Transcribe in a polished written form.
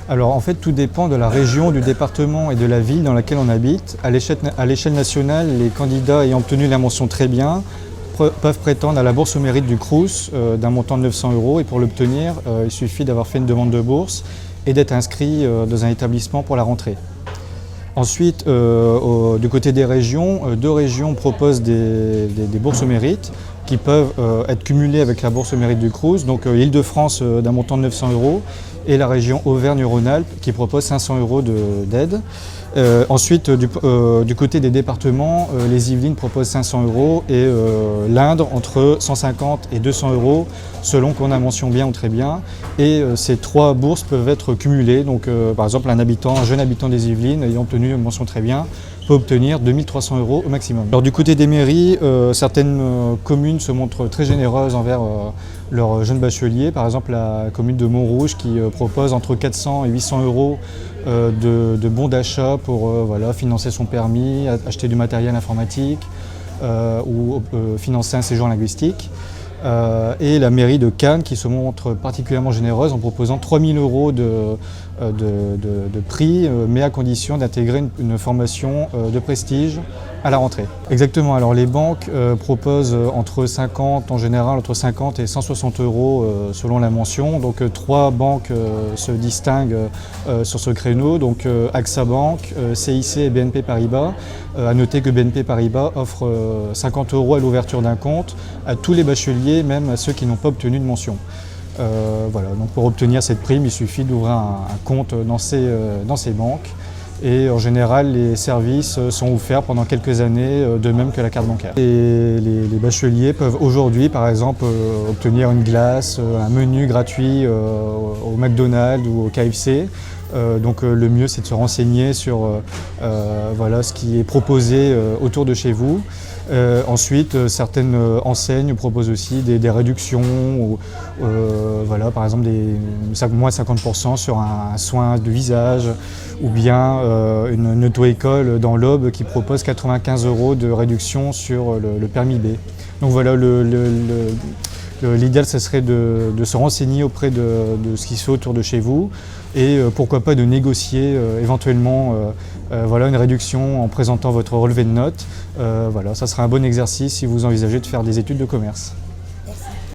Alors en fait, tout dépend de la région, du département et de la ville dans laquelle on habite. À l'échelle nationale, les candidats ayant obtenu la mention très bien peuvent prétendre à la bourse au mérite du Crous d'un montant de 900 € et pour l'obtenir, il suffit d'avoir fait une demande de bourse et d'être inscrit dans un établissement pour la rentrée. Ensuite, du côté des régions, deux régions proposent des bourses au mérite qui peuvent être cumulées avec la bourse au mérite du Crous, donc l'Île-de-France d'un montant de 900 € et la région Auvergne-Rhône-Alpes qui propose 500 € d'aide. Ensuite, du côté des départements, les Yvelines proposent 500 € et l'Indre entre 150 et 200 € selon qu'on a mention bien ou très bien. Et ces trois bourses peuvent être cumulées. Donc, par exemple, un jeune habitant des Yvelines ayant obtenu une mention très bien peut obtenir 2300 € au maximum. Alors, du côté des mairies, certaines communes se montrent très généreuses envers leurs jeunes bacheliers. Par exemple, la commune de Montrouge qui propose entre 400 et 800 € de bons d'achat pour financer son permis, acheter du matériel informatique ou financer un séjour linguistique. Et la mairie de Cannes qui se montre particulièrement généreuse en proposant 3000 € de prix, mais à condition d'intégrer une formation de prestige à la rentrée. Exactement, alors les banques proposent en général entre 50 et 160 € selon la mention. Donc trois banques se distinguent sur ce créneau, donc AXA Bank, CIC et BNP Paribas. À noter que BNP Paribas offre 50 € à l'ouverture d'un compte à tous les bacheliers, même à ceux qui n'ont pas obtenu de mention. Donc pour obtenir cette prime, il suffit d'ouvrir un compte dans ces banques. Et en général, les services sont offerts pendant quelques années, de même que la carte bancaire. Et les bacheliers peuvent aujourd'hui, par exemple, obtenir une glace, un menu gratuit au McDonald's ou au KFC. Donc le mieux, c'est de se renseigner sur ce qui est proposé autour de chez vous. Ensuite, certaines enseignes proposent aussi des réductions, par exemple moins 50% sur un soin de visage ou bien une auto-école dans l'Aube qui propose 95 € de réduction sur le permis B. Donc voilà, l'idéal, ce serait de se renseigner auprès de ce qui se fait autour de chez vous et pourquoi pas de négocier éventuellement une réduction en présentant votre relevé de notes. Ça sera un bon exercice si vous envisagez de faire des études de commerce.